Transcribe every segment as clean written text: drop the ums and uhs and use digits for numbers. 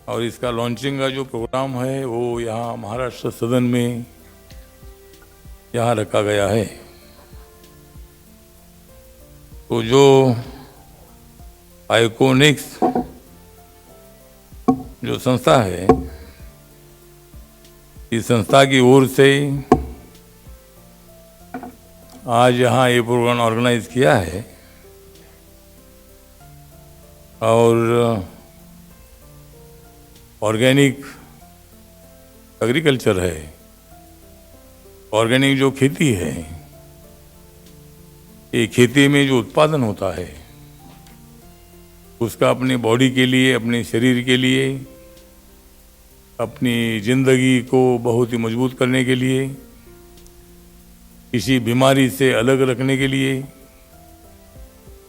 और इसका लॉन्चिंग का जो प्रोग्राम है वो यहाँ महाराष्ट्र सदन में यहाँ रखा गया है। तो जो आइकोनिक्स जो संस्था है, इस संस्था की ओर से आज यहाँ ये प्रोग्राम ऑर्गेनाइज किया है और ऑर्गेनिक एग्रीकल्चर है, ऑर्गेनिक जो खेती है, ये खेती में जो उत्पादन होता है उसका अपनी बॉडी के लिए, अपने शरीर के लिए, अपनी ज़िंदगी को बहुत ही मजबूत करने के लिए, किसी बीमारी से अलग रखने के लिए,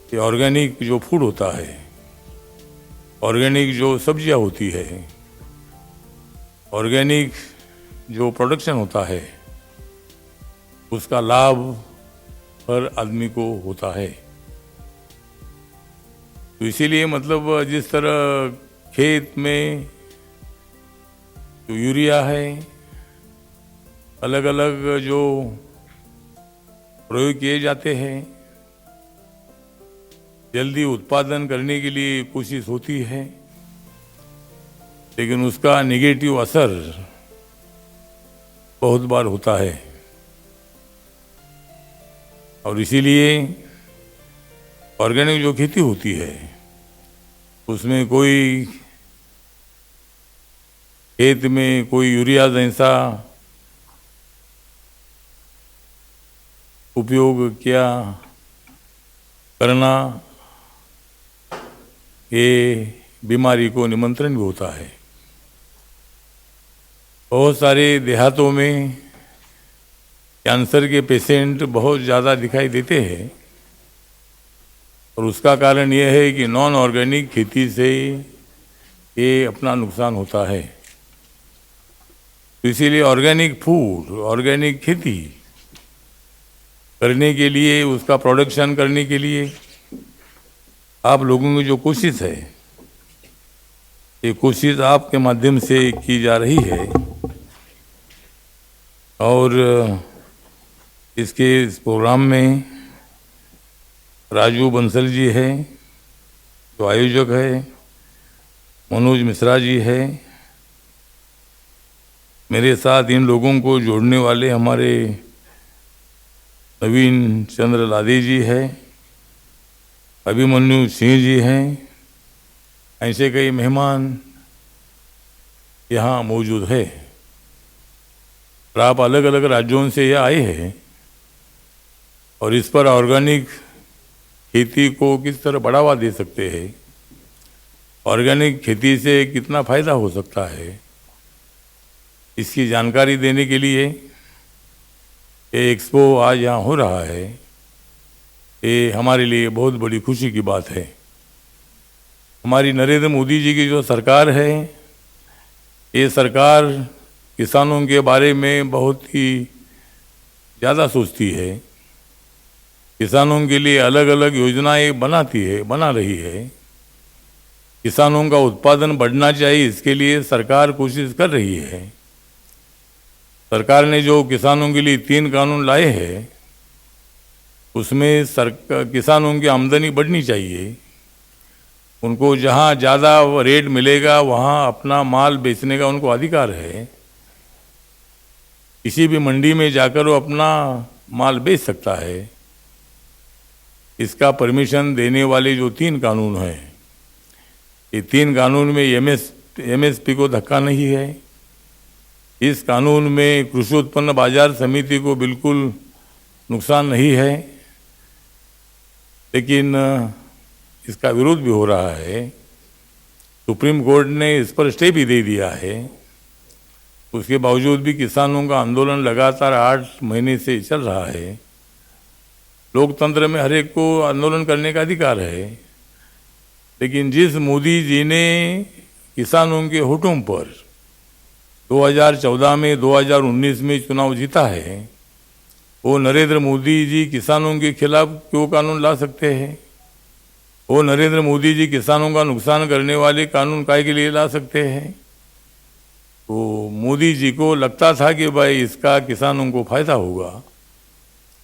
ये ऑर्गेनिक जो फूड होता है, ऑर्गेनिक जो सब्जियां होती है, ऑर्गेनिक जो प्रोडक्शन होता है, उसका लाभ हर आदमी को होता है। तो इसीलिए मतलब जिस तरह खेत में जो यूरिया है, अलग अलग जो प्रयोग किए जाते हैं, जल्दी उत्पादन करने के लिए कोशिश होती है, लेकिन उसका नेगेटिव असर बहुत बार होता है। और इसीलिए ऑर्गेनिक जो खेती होती है उसमें कोई खेत में कोई यूरिया जैसा उपयोग किया करना, ये बीमारी को निमंत्रण भी होता है। बहुत सारे देहातों में कैंसर के पेशेंट बहुत ज़्यादा दिखाई देते हैं और उसका कारण ये है कि नॉन ऑर्गेनिक खेती से ये अपना नुकसान होता है। तो इसीलिए ऑर्गेनिक फूड, ऑर्गेनिक खेती करने के लिए, उसका प्रोडक्शन करने के लिए आप लोगों की जो कोशिश है, ये कोशिश आपके माध्यम से की जा रही है और इसके इस प्रोग्राम में राजू बंसल जी है जो आयोजक है, मनोज मिश्रा जी है, मेरे साथ इन लोगों को जोड़ने वाले हमारे नवीन चंद्र लादे जी है, अभिमन्यु सिंह जी हैं, ऐसे कई मेहमान यहाँ मौजूद है। और आप अलग अलग राज्यों से ये आए हैं और इस पर ऑर्गेनिक खेती को किस तरह बढ़ावा दे सकते हैं, ऑर्गेनिक खेती से कितना फ़ायदा हो सकता है, इसकी जानकारी देने के लिए ये एक्सपो आज यहाँ हो रहा है। ये हमारे लिए बहुत बड़ी खुशी की बात है। हमारी नरेंद्र मोदी जी की जो सरकार है, ये सरकार किसानों के बारे में बहुत ही ज़्यादा सोचती है, किसानों के लिए अलग अलग योजनाएं बना रही है। किसानों का उत्पादन बढ़ना चाहिए, इसके लिए सरकार कोशिश कर रही है। सरकार ने जो किसानों के लिए 3 कानून लाए हैं, उसमें किसानों की आमदनी बढ़नी चाहिए, उनको जहाँ ज़्यादा रेट मिलेगा वहाँ अपना माल बेचने का उनको अधिकार है। किसी भी मंडी में जाकर वो अपना माल बेच सकता है। इसका परमिशन देने वाले जो 3 कानून हैं, ये 3 कानून में एमएसपी को धक्का नहीं है। इस कानून में कृषि उत्पन्न बाजार समिति को बिल्कुल नुकसान नहीं है, लेकिन इसका विरोध भी हो रहा है। सुप्रीम कोर्ट ने इस पर स्टे भी दे दिया है। उसके बावजूद भी किसानों का आंदोलन लगातार 8 महीने से चल रहा है। लोकतंत्र में हर एक को आंदोलन करने का अधिकार है, लेकिन जिस मोदी जी ने किसानों के होठों पर 2014 में 2019 में चुनाव जीता है, वो नरेंद्र मोदी जी किसानों के खिलाफ क्यों कानून ला सकते हैं? वो नरेंद्र मोदी जी किसानों का नुकसान करने वाले कानून काहे के लिए ला सकते हैं? तो मोदी जी को लगता था कि भाई इसका किसानों को फायदा होगा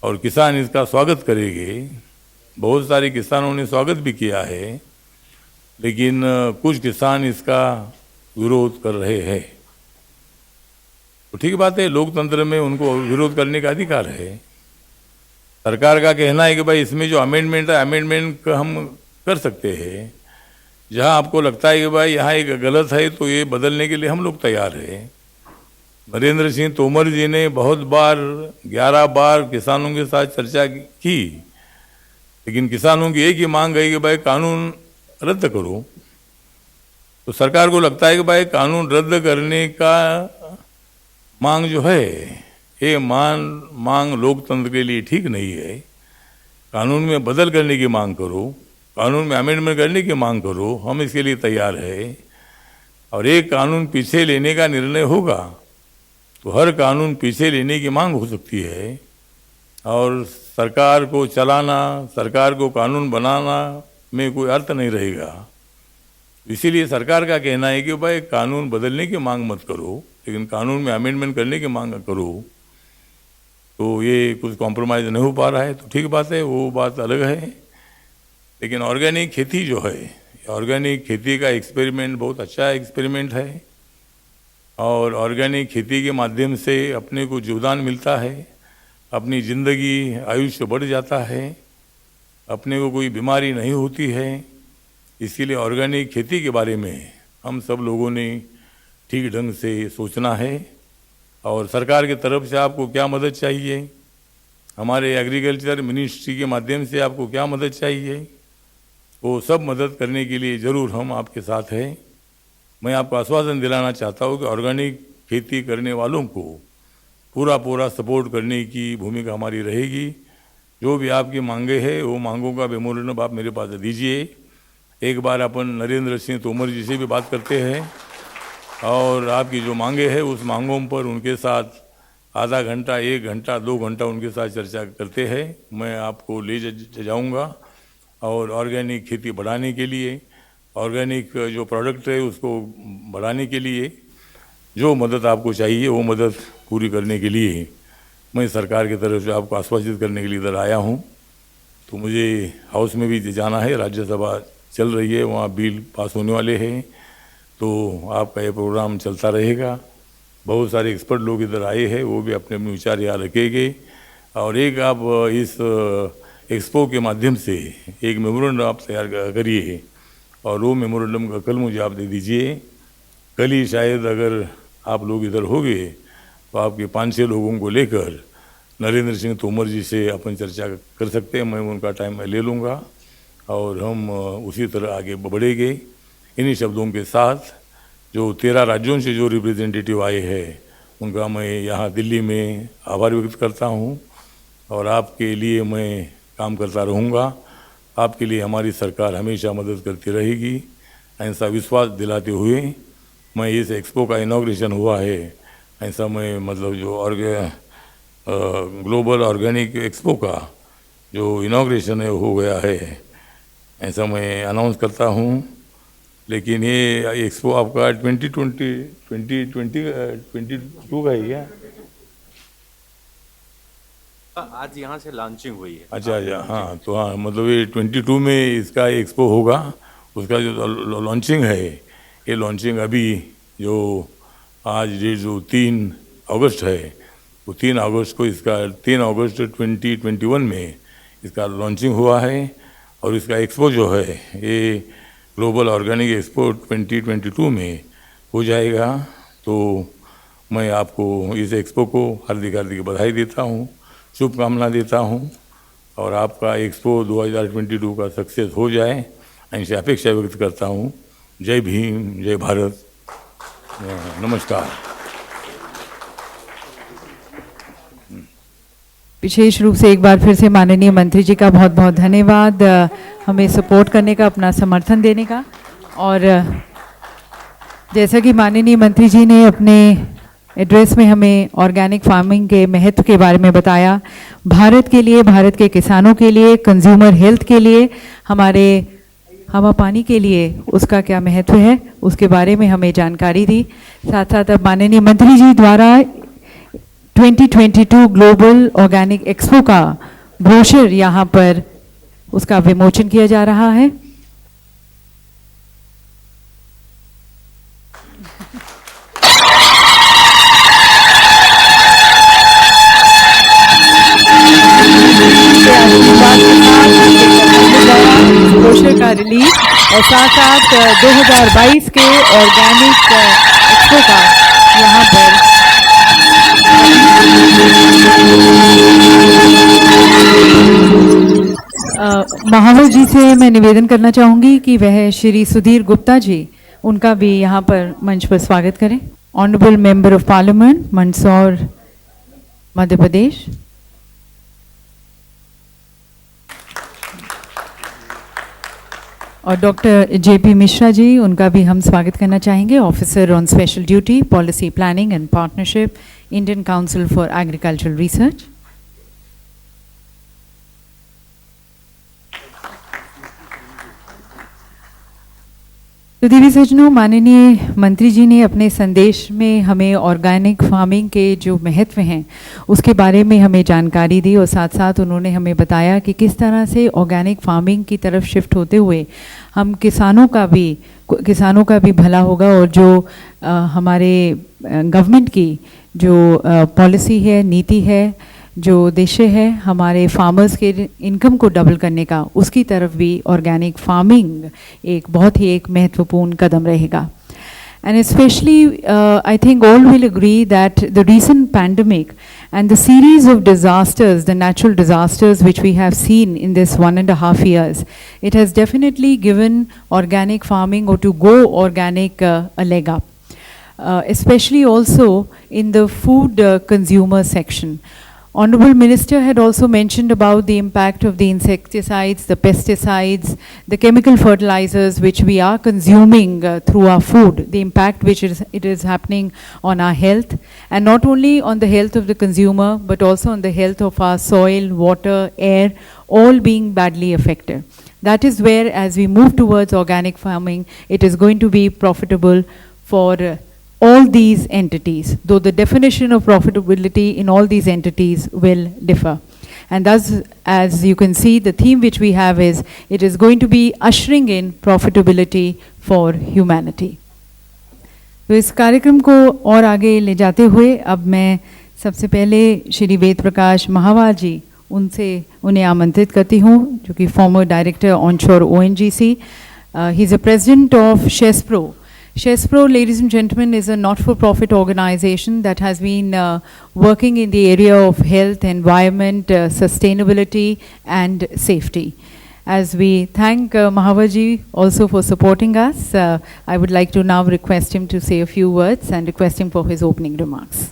और किसान इसका स्वागत करेंगे। बहुत सारे किसानों ने स्वागत भी किया है, लेकिन कुछ किसान इसका विरोध कर रहे हैं। तो ठीक बात है, लोकतंत्र में उनको विरोध करने का अधिकार है। सरकार का कहना है कि भाई इसमें जो अमेंडमेंट है, अमेंडमेंट हम कर सकते हैं। जहां आपको लगता है कि भाई यहाँ एक गलत है तो ये बदलने के लिए हम लोग तैयार हैं। नरेंद्र सिंह तोमर जी ने बहुत बार 11 बार किसानों के साथ चर्चा की, लेकिन किसानों की एक ही मांग है कि भाई कानून रद्द करो। तो सरकार को लगता है कि भाई कानून रद्द करने का मांग जो है ये मांग लोकतंत्र के लिए ठीक नहीं है। कानून में बदल करने की मांग करो, कानून में अमेंडमेंट करने की मांग करो, हम इसके लिए तैयार है। और एक कानून पीछे लेने का निर्णय होगा तो हर कानून पीछे लेने की मांग हो सकती है। और सरकार को चलाना, सरकार को कानून बनाना में कोई अर्थ नहीं रहेगा। इसीलिए सरकार का कहना है कि भाई कानून बदलने की मांग मत करो, लेकिन कानून में अमेंडमेंट करने की मांग करो। तो ये कुछ कॉम्प्रोमाइज़ नहीं हो पा रहा है, तो ठीक बात है, वो बात अलग है। लेकिन ऑर्गेनिक खेती जो है, ऑर्गेनिक खेती का एक्सपेरिमेंट बहुत अच्छा एक्सपेरिमेंट है और ऑर्गेनिक खेती के माध्यम से अपने को योगदान मिलता है, अपनी ज़िंदगी आयुष्य बढ़ जाता है, अपने को कोई बीमारी नहीं होती है। इसीलिए ऑर्गेनिक खेती के बारे में हम सब लोगों ने ठीक ढंग से सोचना है। और सरकार की तरफ से आपको क्या मदद चाहिए, हमारे एग्रीकल्चर मिनिस्ट्री के माध्यम से आपको क्या मदद चाहिए, वो सब मदद करने के लिए ज़रूर हम आपके साथ हैं। मैं आपको आश्वासन दिलाना चाहता हूँ कि ऑर्गेनिक खेती करने वालों को पूरा सपोर्ट करने की भूमिका हमारी रहेगी। जो भी आपकी मांगे हैं वो मांगों का मेमोरेंडम आप मेरे पास दीजिए। एक बार अपन नरेंद्र सिंह तोमर जी से भी बात करते हैं और आपकी जो मांगे हैं उस मांगों पर उनके साथ आधा घंटा, 1 घंटा, 2 घंटा उनके साथ चर्चा करते हैं। मैं आपको ले जाऊँगा और ऑर्गेनिक खेती बढ़ाने के लिए, ऑर्गेनिक जो प्रोडक्ट है उसको बढ़ाने के लिए जो मदद आपको चाहिए वो मदद पूरी करने के लिए मैं सरकार की तरफ से आपको आश्वासित करने के लिए इधर आया हूँ। तो मुझे हाउस में भी जाना है, राज्यसभा चल रही है, वहाँ बिल पास होने वाले हैं, तो आपका ये प्रोग्राम चलता रहेगा। बहुत सारे एक्सपर्ट लोग इधर आए हैं, वो भी अपने अपने विचार यहाँ रखेंगे। और एक आप इस एक्सपो के माध्यम से एक मेमोरेंडम आप तैयार करिए और वो मेमोरेंडम का कल मुझे आप दे दीजिए। कल ही शायद अगर आप लोग इधर होंगे तो आपके 5-6 लोगों को लेकर नरेंद्र सिंह तोमर जी से अपन चर्चा कर सकते हैं। मैं उनका टाइम ले लूँगा और हम उसी तरह आगे बढ़ेंगे। इन्हीं शब्दों के साथ जो 13 राज्यों से जो रिप्रेजेंटेटिव आए हैं उनका मैं यहाँ दिल्ली में आभार व्यक्त करता हूँ और आपके लिए मैं काम करता रहूँगा। आपके लिए हमारी सरकार हमेशा मदद करती रहेगी, ऐसा विश्वास दिलाते हुए मैं इस एक्सपो का इनॉग्रेशन हुआ है, ऐसा मैं मतलब जो ग्लोबल ऑर्गेनिक एक्सपो का जो इनॉग्रेशन है हो गया है, ऐसा मैं अनाउंस करता हूँ। लेकिन ये एक्सपो आपका 2022 का है क्या? आज यहाँ से लॉन्चिंग हुई है। अच्छा, हाँ, तो हाँ मतलब ये 22 में इसका एक्सपो होगा। उसका जो लॉन्चिंग है, ये लॉन्चिंग अभी जो आज ये जो 3 अगस्त है, वो 3 अगस्त को इसका 3 अगस्त 2021 में इसका लॉन्चिंग हुआ है। और इसका एक्सपो जो है ये ग्लोबल ऑर्गेनिक एक्सपो 2022 में हो जाएगा। तो मैं आपको इस एक्सपो को हार्दिक बधाई देता हूँ, शुभकामना देता हूँ और आपका एक्सपो 2022 का सक्सेस हो जाए ऐसी अपेक्षा व्यक्त करता हूँ। जय भीम, जय भारत, नमस्कार। विशेष रूप से एक बार फिर से माननीय मंत्री जी का बहुत बहुत धन्यवाद हमें सपोर्ट करने का, अपना समर्थन देने का। और जैसा कि माननीय मंत्री जी ने अपने एड्रेस में हमें ऑर्गेनिक फार्मिंग के महत्व के बारे में बताया, भारत के लिए, भारत के किसानों के लिए, कंज्यूमर हेल्थ के लिए, हमारे हवा पानी के लिए उसका क्या महत्व है उसके बारे में हमें जानकारी दी। साथ साथ अब माननीय मंत्री जी द्वारा 2022 ग्लोबल ऑर्गेनिक एक्सपो का ब्रोशर यहाँ पर उसका विमोचन किया जा रहा है। ब्रोशर का रिलीज और साथ साथ 2022 के ऑर्गेनिक एक्सपो का यहाँ पर महावर जी से मैं निवेदन करना चाहूँगी कि वह श्री सुधीर गुप्ता जी उनका भी यहाँ पर मंच पर स्वागत करें। Honourable member of parliament Mandsaur Madhya Pradesh. और डॉक्टर जेपी मिश्रा जी उनका भी हम स्वागत करना चाहेंगे, officer on special duty policy planning and partnership Indian council for agricultural research. तो दीदी सज्जनों, माननीय मंत्री जी ने अपने संदेश में हमें ऑर्गेनिक फार्मिंग के जो महत्व हैं उसके बारे में हमें जानकारी दी और साथ साथ उन्होंने हमें बताया कि किस तरह से ऑर्गेनिक फार्मिंग की तरफ शिफ्ट होते हुए हम किसानों का भी भला होगा और जो हमारे गवर्नमेंट की जो पॉलिसी है, नीति है, जो उद्देश्य है हमारे फार्मर्स के इनकम को डबल करने का, उसकी तरफ भी ऑर्गेनिक फार्मिंग एक बहुत ही एक महत्वपूर्ण कदम रहेगा। And especially, I think all will agree that the recent pandemic and the series of disasters, the natural disasters which we have seen in this 1.5 years, it has definitely given organic farming or to go organic a leg up, especially also in the food consumer section. Honorable Minister had also mentioned about the impact of the insecticides, the pesticides, the chemical fertilizers which we are consuming through our food, the impact which it is happening on our health, and not only on the health of the consumer, but also on the health of our soil, water, air, all being badly affected. That is where, as we move towards organic farming, it is going to be profitable for all these entities, though the definition of profitability in all these entities will differ. And thus, as you can see, the theme which we have is, it is going to be ushering in profitability for humanity. तो इस कार्यक्रम को और आगे ले जाते हुए अब मैं सबसे पहले श्री वेद प्रकाश महावार जी उन्हें आमंत्रित करती हूँ, जो कि farmer director onshore ONGC. He is a president of SHESPRO. SHESPRO, ladies and gentlemen, is a not-for-profit organization that has been working in the area of health, environment, sustainability and safety. As we thank Mahavaji also for supporting us, I would like to now request him to say a few words and request him for his opening remarks.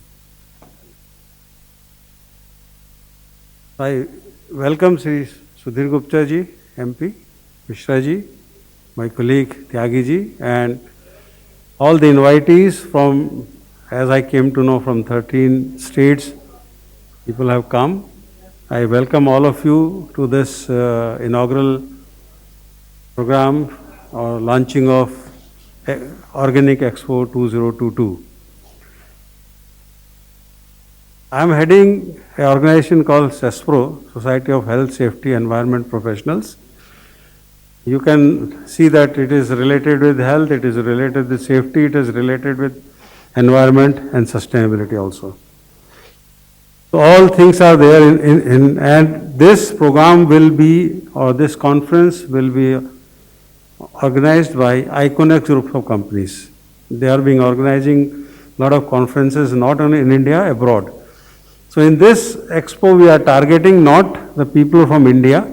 I welcome Sri Sudhir Gupta ji, MP, Mishra ji, my colleague Tyagi ji, and all the invitees from, as I came to know, from 13 states, people have come. I welcome all of you to this inaugural program or launching of Organic Expo 2022. I am heading an organization called SHESPRO, Society of Health, Safety, Environment Professionals. You can see that it is related with health, it is related with safety, it is related with environment and sustainability also. So all things are there and this program will be, or this conference will be organized by Iconex group of companies. They are being organizing a lot of conferences not only in India, abroad. So in this expo we are targeting not the people from India,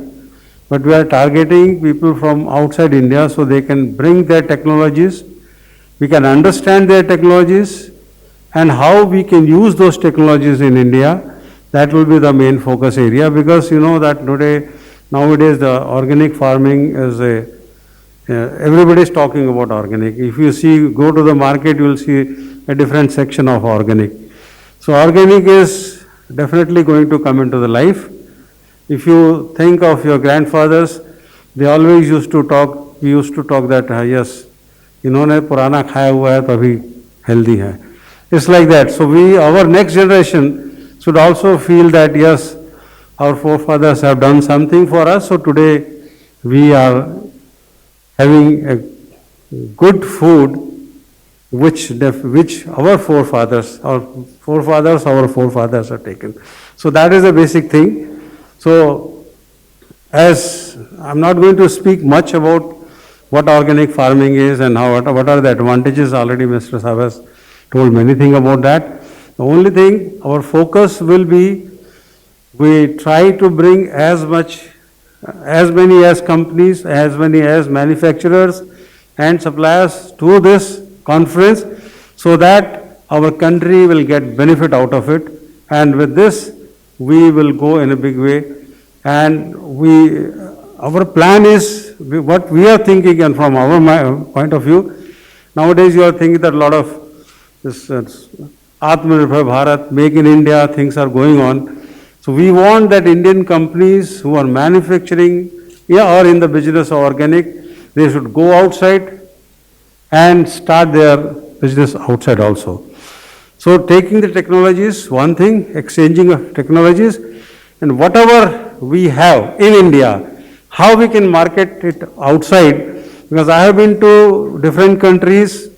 but we are targeting people from outside India so they can bring their technologies, we can understand their technologies and how we can use those technologies in India. That will be the main focus area, because you know that nowadays the organic farming is everybody is talking about organic. If you go to the market, you will see a different section of organic. So organic is definitely going to come into the life. If you think of your grandfathers, they always used to talk we used to talk that yes, इन्होंने पुराना खाया हुआ है तो अभी healthy है. It's like that. So our next generation should also feel that yes, our forefathers have done something for us. So today we are having a good food which our forefathers have taken. So that is a basic thing. So as I'm not going to speak much about what organic farming is and what are the advantages, already Mr. Saab has told many things about that. The only thing, our focus will be, we try to bring as many as companies, as many as manufacturers and suppliers to this conference so that our country will get benefit out of it. And with this, we will go in a big way. And our plan is, what we are thinking, and from our point of view, nowadays you are thinking that a lot of this Atmanirbhar Bharat, Make in India, things are going on. So we want that Indian companies who are manufacturing or in the business of organic, they should go outside and start their business outside also. So taking the technologies, one thing, exchanging of technologies, and whatever we have in India, how we can market it outside. Because I have been to different countries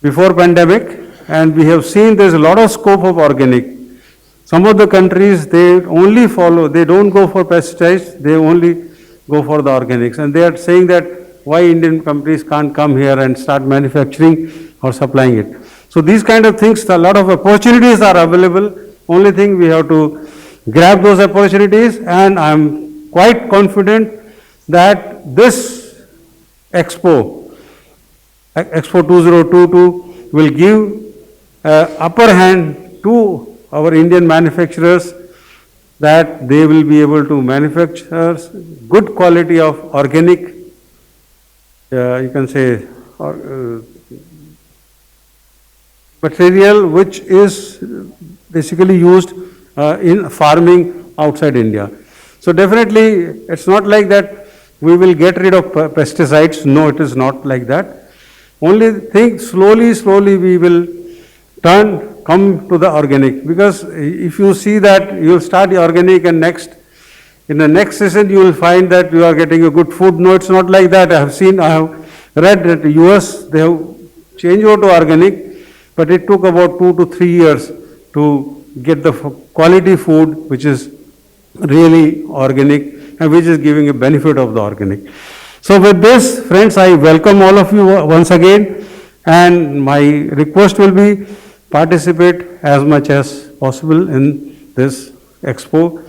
before pandemic, and we have seen there's a lot of scope of organic. Some of the countries, they only follow, they don't go for pesticides, they only go for the organics. And they are saying that why Indian companies can't come here and start manufacturing or supplying it. So these kind of things, a lot of opportunities are available. Only thing we have to grab those opportunities, and I'm quite confident that this Expo 2022 will give upper hand to our Indian manufacturers, that they will be able to manufacture good quality of organic, you can say, material which is basically used in farming outside India. So definitely it's not like that we will get rid of pesticides. No, it is not like that. Only thing, slowly we will come to the organic, because if you see that you will start the organic and in the next session you will find that you are getting a good food. No, it's not like that. I have read that the US, they have changed over to organic, but it took about 2 to 3 years to get the quality food which is really organic and which is giving a benefit of the organic. So with this, friends, I welcome all of you once again, and my request will be participate as much as possible in this Expo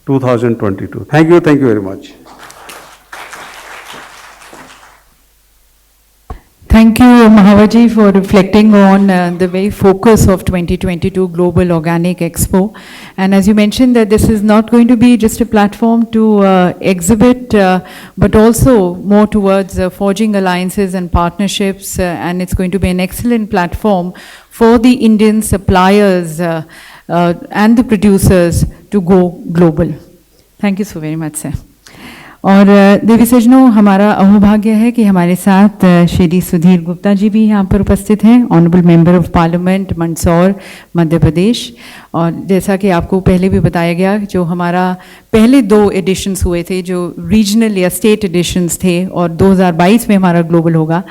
2022. Thank you very much. Thank you, Mahavaji, for reflecting on the very focus of 2022 Global Organic Expo. And as you mentioned, that this is not going to be just a platform to exhibit, but also more towards forging alliances and partnerships, and it's going to be an excellent platform for the Indian suppliers and the producers to go global. Thank you so very much, sir. और देवी सज्जनों, हमारा अहोभाग्य है कि हमारे साथ श्री सुधीर गुप्ता जी भी यहाँ पर उपस्थित हैं, honourable member of parliament Mandsaur Madhya Pradesh. और जैसा कि आपको पहले भी बताया गया, जो हमारा पहले 2 एडिशंस हुए थे, जो रीजनल या स्टेट एडिशंस थे, और 2022 में हमारा ग्लोबल होगा।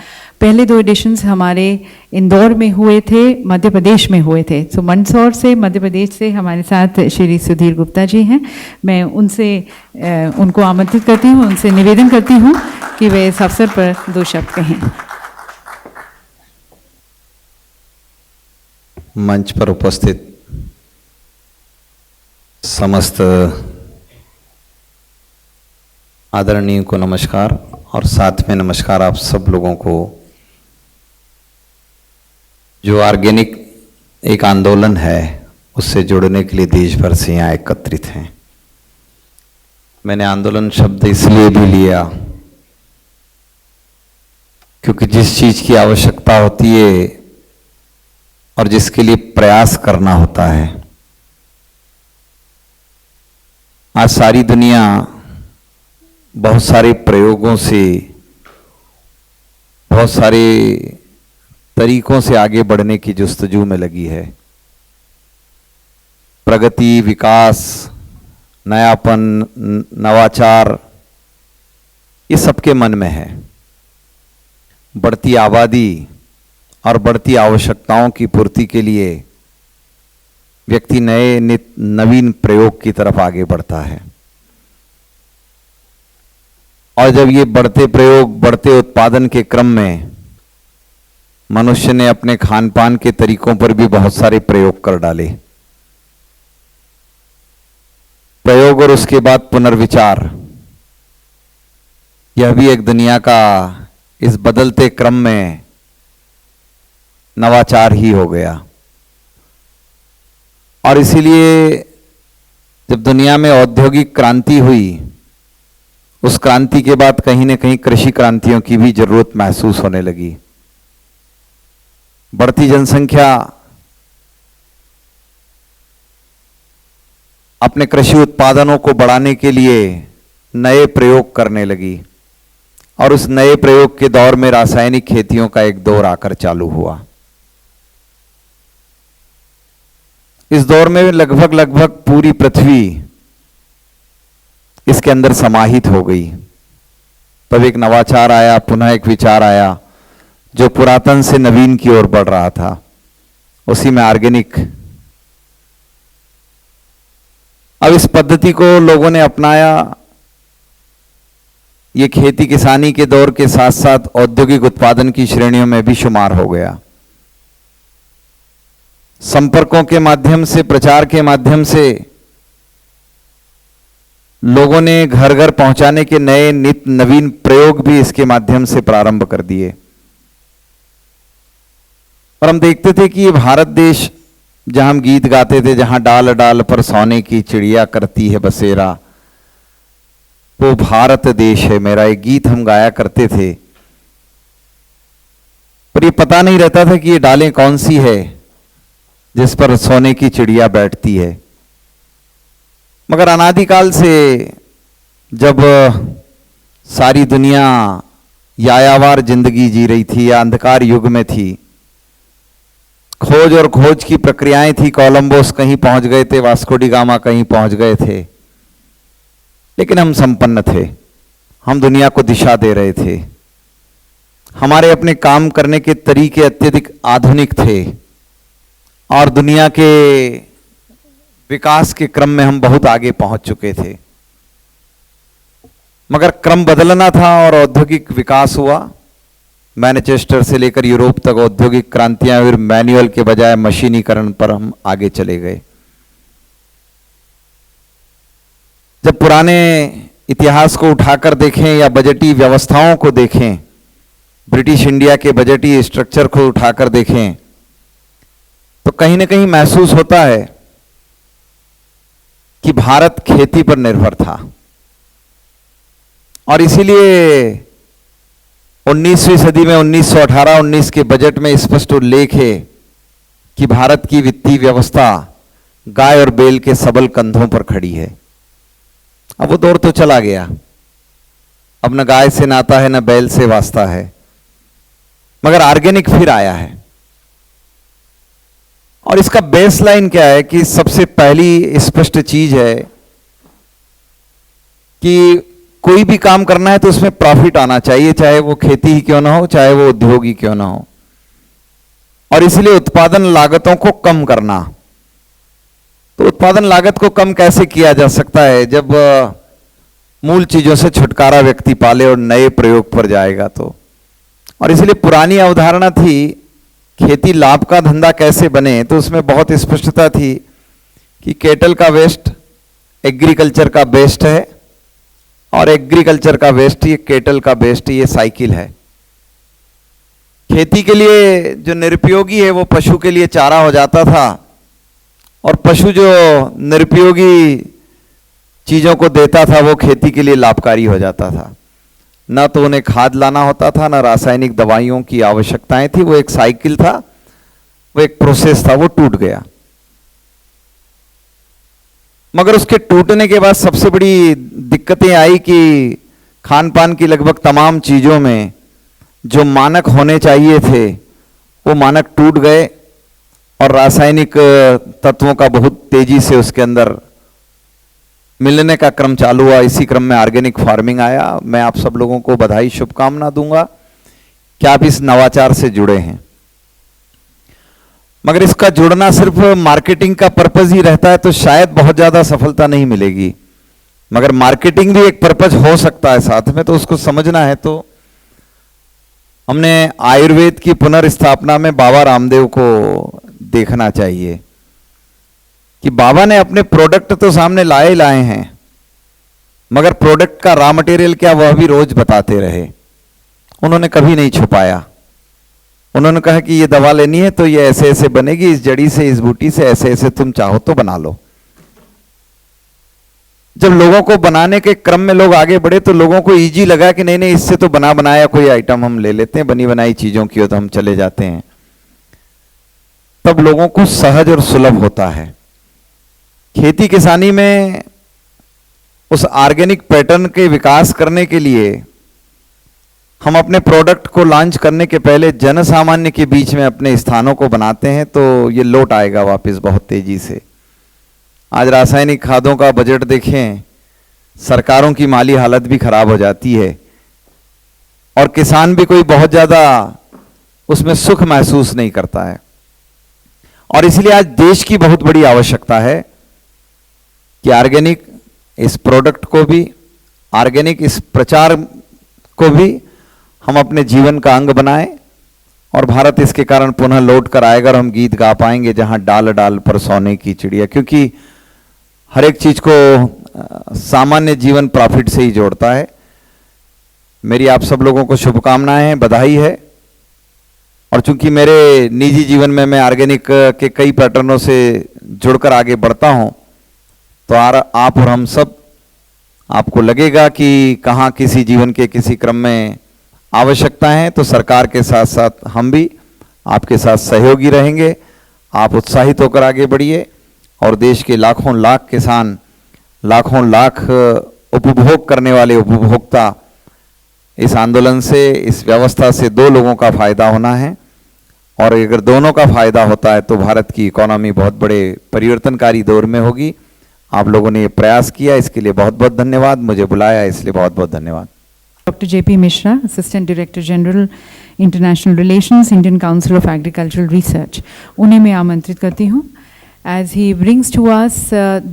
पहले 2 एडिशंस हमारे इंदौर में हुए थे, मध्य प्रदेश में हुए थे। सो मंदसौर से, मध्य प्रदेश से हमारे साथ श्री सुधीर गुप्ता जी हैं। मैं उनको आमंत्रित करती हूँ, उनसे निवेदन करती हूँ कि वे इस अवसर पर 2 शब्द कहें। मंच पर उपस्थित समस्त आदरणीय को नमस्कार, और साथ में नमस्कार आप सब लोगों को जो ऑर्गेनिक एक आंदोलन है उससे जुड़ने के लिए देश भर से यहाँ एकत्रित हैं। मैंने आंदोलन शब्द इसलिए भी लिया क्योंकि जिस चीज की आवश्यकता होती है और जिसके लिए प्रयास करना होता है, आज सारी दुनिया बहुत सारे प्रयोगों से बहुत सारे तरीकों से आगे बढ़ने की जुस्तजू में लगी है। प्रगति, विकास, नयापन, नवाचार, ये सबके मन में है। बढ़ती आबादी और बढ़ती आवश्यकताओं की पूर्ति के लिए व्यक्ति नए नवीन प्रयोग की तरफ आगे बढ़ता है। और जब ये बढ़ते प्रयोग, बढ़ते उत्पादन के क्रम में मनुष्य ने अपने खान पान के तरीकों पर भी बहुत सारे प्रयोग कर डाले। प्रयोग और उसके बाद पुनर्विचार, यह भी एक दुनिया का इस बदलते क्रम में नवाचार ही हो गया। और इसीलिए जब दुनिया में औद्योगिक क्रांति हुई, उस क्रांति के बाद कहीं न कहीं कृषि क्रांतियों की भी जरूरत महसूस होने लगी। बढ़ती जनसंख्या अपने कृषि उत्पादनों को बढ़ाने के लिए नए प्रयोग करने लगी और उस नए प्रयोग के दौर में रासायनिक खेतियों का एक दौर आकर चालू हुआ। इस दौर में लगभग पूरी पृथ्वी इसके अंदर समाहित हो गई। तब एक नवाचार आया, पुनः एक विचार आया जो पुरातन से नवीन की ओर बढ़ रहा था, उसी में ऑर्गेनिक। अब इस पद्धति को लोगों ने अपनाया। ये खेती किसानी के दौर के साथ साथ औद्योगिक उत्पादन की श्रेणियों में भी शुमार हो गया। संपर्कों के माध्यम से, प्रचार के माध्यम से लोगों ने घर घर पहुंचाने के नए नित्य नवीन प्रयोग भी इसके माध्यम से प्रारंभ कर दिए। और हम देखते थे कि ये भारत देश, जहां हम गीत गाते थे, जहां डाल डाल पर सोने की चिड़िया करती है बसेरा, वो भारत देश है मेरा, एक गीत हम गाया करते थे। पर ये पता नहीं रहता था कि ये डालें कौन सी है जिस पर सोने की चिड़िया बैठती है। मगर अनादिकाल से जब सारी दुनिया यायावार जिंदगी जी रही थी या अंधकार युग में थी, खोज और खोज की प्रक्रियाएं थी, कोलंबस कहीं पहुंच गए थे, वास्को डी गामा कहीं पहुंच गए थे, लेकिन हम संपन्न थे, हम दुनिया को दिशा दे रहे थे, हमारे अपने काम करने के तरीके अत्यधिक आधुनिक थे और दुनिया के विकास के क्रम में हम बहुत आगे पहुंच चुके थे। मगर क्रम बदलना था और औद्योगिक विकास हुआ। मैनचेस्टर से लेकर यूरोप तक औद्योगिक क्रांतियां और मैनुअल के बजाय मशीनीकरण पर हम आगे चले गए। जब पुराने इतिहास को उठाकर देखें या बजटीय व्यवस्थाओं को देखें, ब्रिटिश इंडिया के बजटीय स्ट्रक्चर को उठाकर देखें, तो कहीं ना कहीं महसूस होता है कि भारत खेती पर निर्भर था। और इसीलिए 19वीं सदी में 1918-19 के बजट में स्पष्ट उल्लेख है कि भारत की वित्तीय व्यवस्था गाय और बैल के सबल कंधों पर खड़ी है। अब वो दौर तो चला गया, अब न गाय से नाता है न बैल से वास्ता है, मगर ऑर्गेनिक फिर आया है। और इसका बेसलाइन क्या है कि सबसे पहली स्पष्ट चीज है कि कोई भी काम करना है तो उसमें प्रॉफिट आना चाहिए, चाहे वो खेती ही क्यों ना हो, चाहे वो उद्योग ही क्यों ना हो। और इसलिए उत्पादन लागतों को कम करना। तो उत्पादन लागत को कम कैसे किया जा सकता है जब मूल चीजों से छुटकारा व्यक्ति पाले और नए प्रयोग पर जाएगा तो। और इसलिए पुरानी अवधारणा थी खेती लाभ का धंधा कैसे बने, तो उसमें बहुत स्पष्टता थी कि केटल का वेस्ट एग्रीकल्चर का बेस्ट है और एग्रीकल्चर का वेस्ट ये केटल का बेस्ट, ये साइकिल है। खेती के लिए जो निरुपयोगी है वो पशु के लिए चारा हो जाता था और पशु जो निरुपयोगी चीजों को देता था वो खेती के लिए लाभकारी हो जाता था। न तो उन्हें खाद लाना होता था, न रासायनिक दवाइयों की आवश्यकताएं थी। वो एक साइकिल था, वो एक प्रोसेस था, वो टूट गया। मगर उसके टूटने के बाद सबसे बड़ी दिक्कतें आई कि खान पान की लगभग तमाम चीजों में जो मानक होने चाहिए थे वो मानक टूट गए और रासायनिक तत्वों का बहुत तेजी से उसके अंदर मिलने का क्रम चालू हुआ। इसी क्रम में ऑर्गेनिक फार्मिंग आया। मैं आप सब लोगों को बधाई शुभकामना दूंगा कि आप इस नवाचार से जुड़े हैं। मगर इसका जुड़ना सिर्फ मार्केटिंग का पर्पज ही रहता है तो शायद बहुत ज्यादा सफलता नहीं मिलेगी। मगर मार्केटिंग भी एक पर्पज हो सकता है साथ में, तो उसको समझना है। तो हमने आयुर्वेद की पुनर्स्थापना में बाबा रामदेव को देखना चाहिए कि बाबा ने अपने प्रोडक्ट तो सामने लाए ही लाए हैं, मगर प्रोडक्ट का रॉ मटेरियल क्या वह भी रोज बताते रहे। उन्होंने कभी नहीं छुपाया। उन्होंने कहा कि ये दवा लेनी है तो ये ऐसे ऐसे बनेगी, इस जड़ी से, इस बूटी से, ऐसे ऐसे तुम चाहो तो बना लो। जब लोगों को बनाने के क्रम में लोग आगे बढ़े तो लोगों को इजी लगा कि नहीं नहीं, इससे तो बना बनाया कोई आइटम हम ले लेते हैं, बनी बनाई चीजों की हो तो हम चले जाते हैं। तब लोगों को सहज और सुलभ होता है। खेती किसानी में उस ऑर्गेनिक पैटर्न के विकास करने के लिए हम अपने प्रोडक्ट को लॉन्च करने के पहले जन सामान्य के बीच में अपने स्थानों को बनाते हैं तो ये लौट आएगा वापस बहुत तेजी से। आज रासायनिक खादों का बजट देखें, सरकारों की माली हालत भी खराब हो जाती है और किसान भी कोई बहुत ज्यादा उसमें सुख महसूस नहीं करता है। और इसलिए आज देश की बहुत बड़ी आवश्यकता है कि ऑर्गेनिक इस प्रोडक्ट को भी, ऑर्गेनिक इस प्रचार को भी हम अपने जीवन का अंग बनाएं और भारत इसके कारण पुनः लौट कर आएगा और हम गीत गा पाएंगे जहां डाल डाल पर सोने की चिड़िया। क्योंकि हर एक चीज को सामान्य जीवन प्रॉफिट से ही जोड़ता है। मेरी आप सब लोगों को शुभकामनाएं हैं, बधाई है। और चूंकि मेरे निजी जीवन में मैं ऑर्गेनिक के कई पैटर्नों से जुड़कर आगे बढ़ता हूं तो आप और हम सब, आपको लगेगा कि कहां किसी जीवन के किसी क्रम में आवश्यकता है तो सरकार के साथ साथ हम भी आपके साथ सहयोगी रहेंगे। आप उत्साहित होकर आगे बढ़िए और देश के लाखों लाख किसान, लाखों लाख उपभोग करने वाले उपभोक्ता, इस आंदोलन से, इस व्यवस्था से दो लोगों का फायदा होना है। और अगर दोनों का फायदा होता है तो भारत की इकोनॉमी बहुत बड़े परिवर्तनकारी दौर में होगी। आप लोगों ने ये प्रयास किया, इसके लिए बहुत बहुत धन्यवाद। मुझे बुलाया इसलिए बहुत बहुत धन्यवाद। Doctor JP Mishra, assistant director general international relations, Indian council of agricultural research, उन्हें मैं आमंत्रित करती हूँ as he brings to us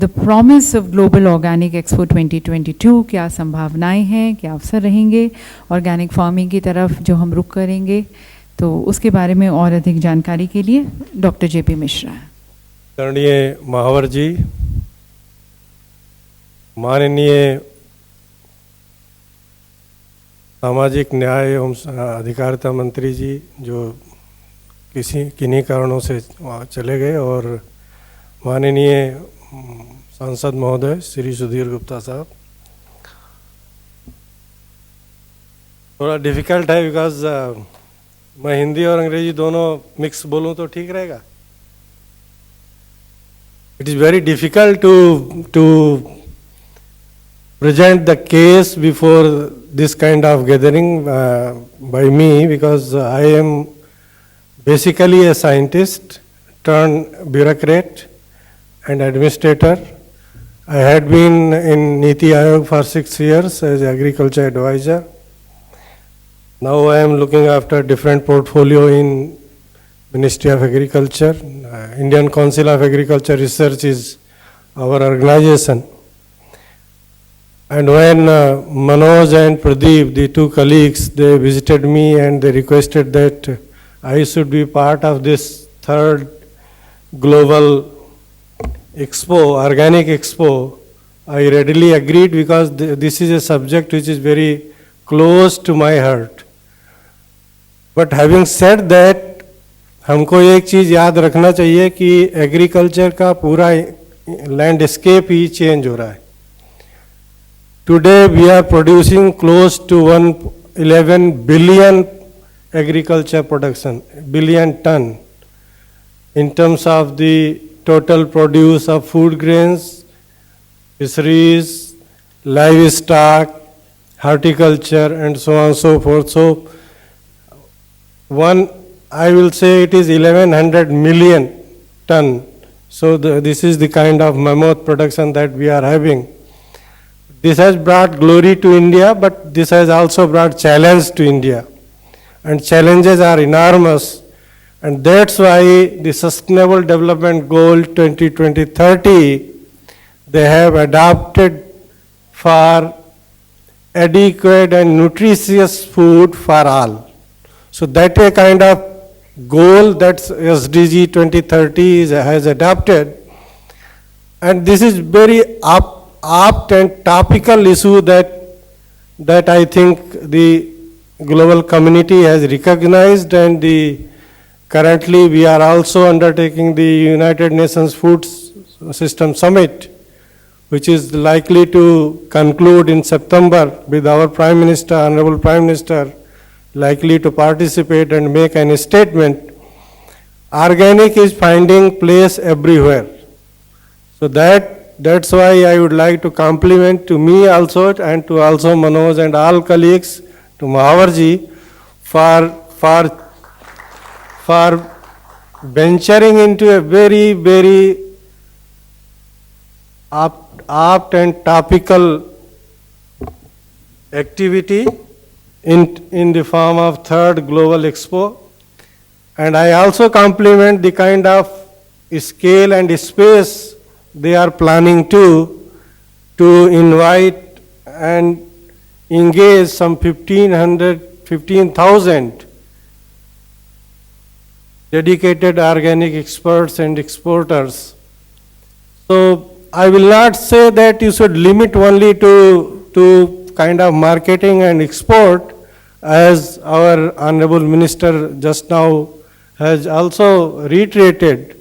the promise of Global Organic Expo 2022। क्या संभावनाएं हैं, क्या अवसर रहेंगे ऑर्गेनिक फार्मिंग की तरफ जो हम रुख करेंगे, तो उसके बारे में और अधिक जानकारी के लिए डॉक्टर जेपी मिश्रा। आदरणीय महावर जी, माननीय सामाजिक न्याय एवं अधिकारिता मंत्री जी जो किन्हीं कारणों से चले गए, और माननीय सांसद महोदय श्री सुधीर गुप्ता साहब, थोड़ा डिफिकल्ट है बिकॉज मैं हिंदी और अंग्रेजी दोनों मिक्स बोलूं तो ठीक रहेगा। It is very difficult to present the case before this kind of gathering by me, because I am basically a scientist turned bureaucrat and administrator. I had been in Niti Aayog for 6 years as agriculture advisor. Now I am looking after different portfolio in Ministry of Agriculture. Indian Council of Agriculture Research is our organization. And when Manoj and Pradeep, the two colleagues, they visited me and they requested that I should be part of this third global expo, organic expo, I readily agreed because this is a subject which is very close to my heart. But having said that, हमको एक चीज़ याद रखना चाहिए कि agriculture का पूरा landscape ही change हो रहा है। Today we are producing close to 11 billion agriculture production, billion ton, in terms of the total produce of food grains, fisheries, livestock, horticulture and so on and so forth. So one, I will say it is 1100 million ton. So this is the kind of mammoth production that we are having. This has brought glory to India, but this has also brought challenge to India. And challenges are enormous. And that's why the Sustainable Development Goal 2020-30, they have adopted for adequate and nutritious food for all. So that a kind of goal that SDG 2030 has adopted. And this is very apt and topical issue that I think the global community has recognized, and currently we are also undertaking the United Nations Food System Summit, which is likely to conclude in September with our Prime Minister, Honorable Prime Minister, likely to participate and make an statement. Organic is finding place everywhere. So that's why I would like to compliment to me also, and to also Manoj and all colleagues, to Mahavarji, for venturing into a very, very apt and topical activity in the form of Third Global Expo. And I also compliment the kind of scale and space they are planning to invite and engage some 15,000 dedicated organic experts and exporters. So I will not say that you should limit only to kind of marketing and export, as our Honorable Minister just now has also reiterated,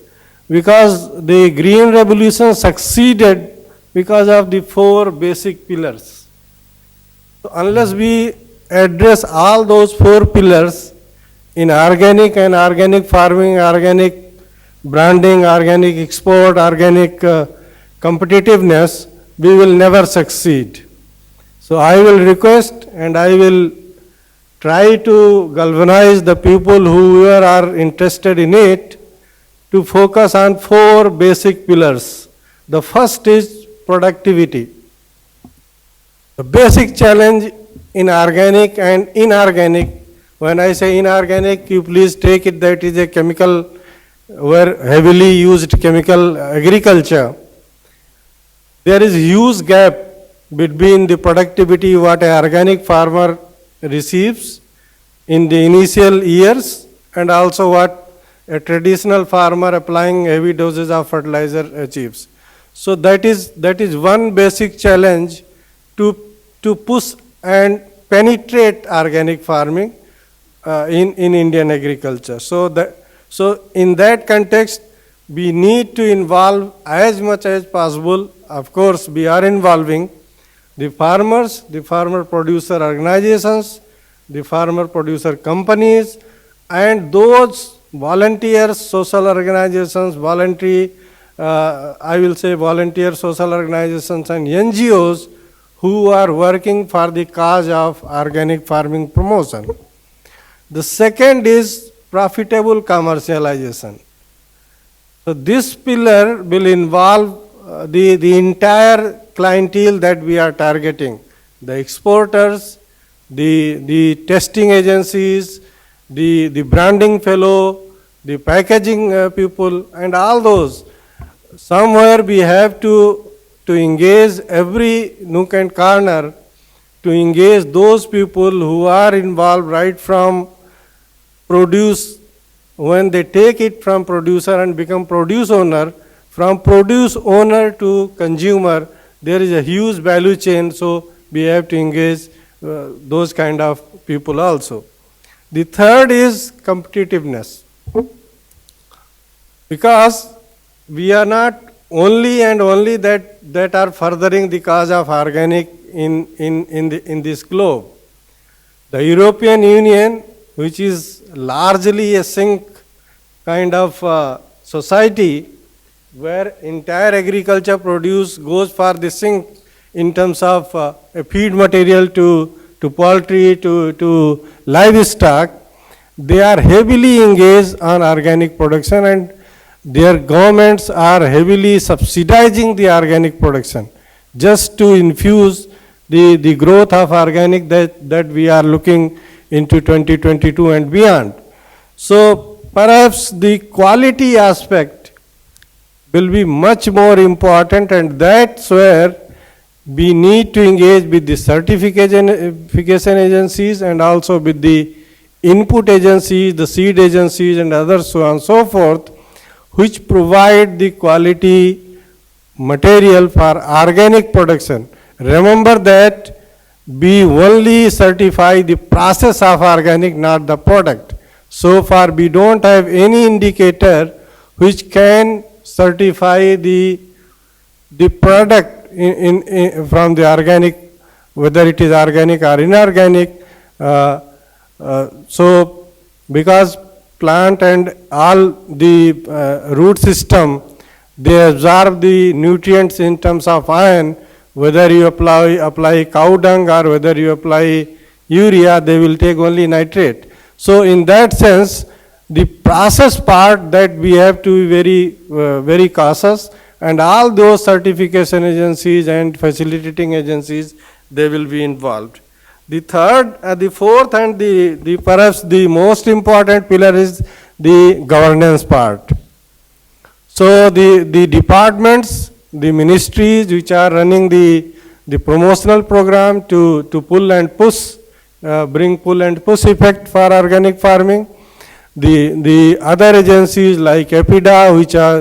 because the Green Revolution succeeded because of the 4 basic pillars. So unless we address all those 4 pillars in organic and organic farming, organic branding, organic export, organic competitiveness, we will never succeed. So I will request and I will try to galvanize the people who are interested in it to focus on 4 basic pillars. The first is productivity. The basic challenge in organic and inorganic, when I say inorganic, you please take it that is a chemical, where heavily used chemical agriculture. There is huge gap between the productivity what an organic farmer receives in the initial years and also what a traditional farmer applying heavy doses of fertilizer achieves. So that is one basic challenge to push and penetrate organic farming in Indian agriculture. So in that context, we need to involve as much as possible. Of course, we are involving the farmers, the farmer producer organizations, the farmer producer companies, and those volunteers, social organizations, I will say volunteer social organizations and NGOs who are working for the cause of organic farming promotion. The second is profitable commercialization. So this pillar will involve the entire clientele that we are targeting, the exporters, the testing agencies, the branding fellow, the packaging people, and all those. Somewhere we have to engage every nook and corner, to engage those people who are involved right from produce, when they take it from producer and become produce owner, from produce owner to consumer, there is a huge value chain, so we have to engage those kind of people also. The third is competitiveness. Because we are not only and only that are furthering the cause of organic in this globe. The European Union, which is largely a sink kind of society, where entire agriculture produce goes for the sink in terms of a feed material to poultry, to livestock, they are heavily engaged on organic production, and their governments are heavily subsidizing the organic production just to infuse the growth of organic that we are looking into 2022 and beyond. So perhaps the quality aspect will be much more important, and that's where we need to engage with the certification agencies and also with the input agencies, the seed agencies and others, so on and so forth, which provide the quality material for organic production. Remember that we only certify the process of organic, not the product. So far we don't have any indicator which can certify the product from the organic, whether it is organic or inorganic. So because plant and all the root system, they absorb the nutrients in terms of iron, whether you apply cow dung or whether you apply urea, they will take only nitrate. So in that sense, the process part that we have to be very cautious, and all those certification agencies and facilitating agencies, they will be involved. The third, the fourth, and the perhaps the most important pillar is the governance part. So the departments, the ministries which are running the promotional program to pull and push, bring pull and push effect for organic farming. The other agencies like EPIDA,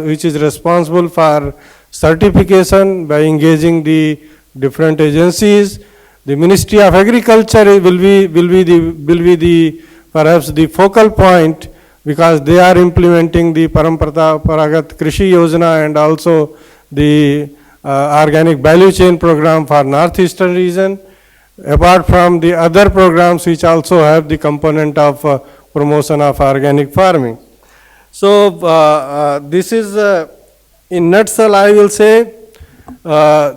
which is responsible for certification by engaging the different agencies. The Ministry of Agriculture will be the perhaps the focal point, because they are implementing the Paramparagat Krishi Yojana and also the organic value chain program for northeastern region, apart from the other programs which also have the component of promotion of organic farming. So this is in nutshell, I will say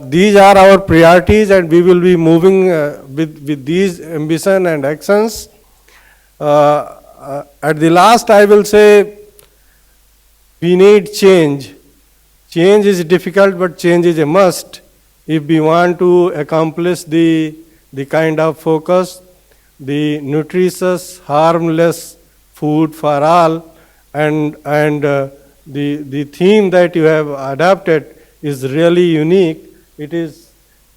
these are our priorities, and we will be moving with these ambition and actions. At the last, I will say we need change. Change is difficult, but change is a must if we want to accomplish the kind of focus, the nutritious, harmless food for all, and the theme that you have adopted is really unique. It is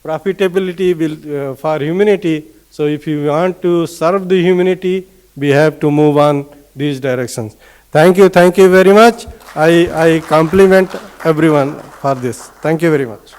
profitability for humanity. So if you want to serve the humanity, we have to move on these directions. Thank you very much. I compliment everyone for this. Thank you very much.